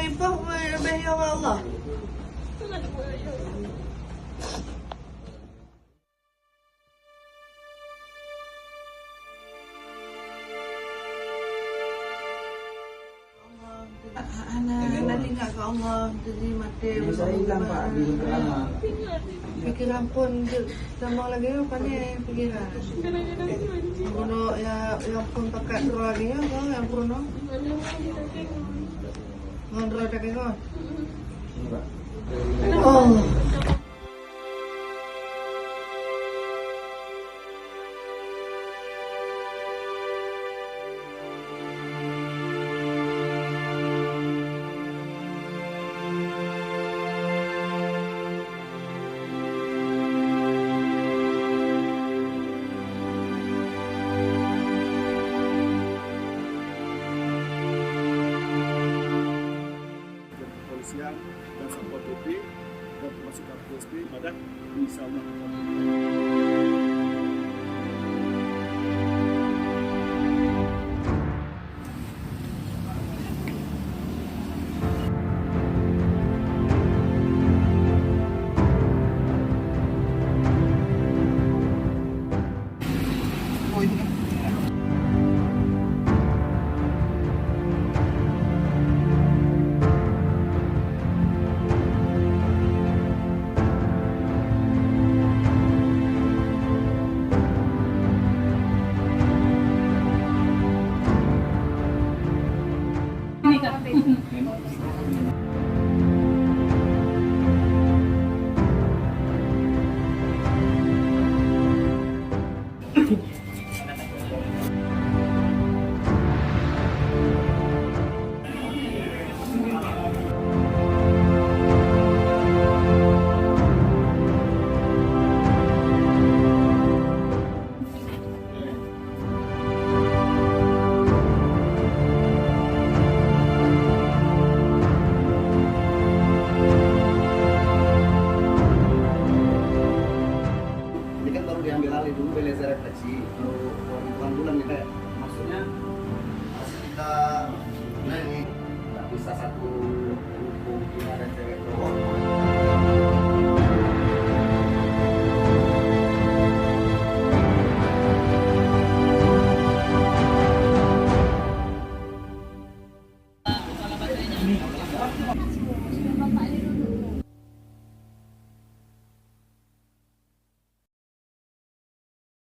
infak lebih Allah. Anak ingat ke Allah jadi mati. Saya hilang Pak di lama. Pikiran pun sama lagi apa nih pikiran? Bruno ya yang pun pakai doa lagi ya kau yang Bruno. Ngondro tak kau. Oh. Kepolisian dan Satpol PP dan termasuk KPSP pada insyaallah. Ini Kak.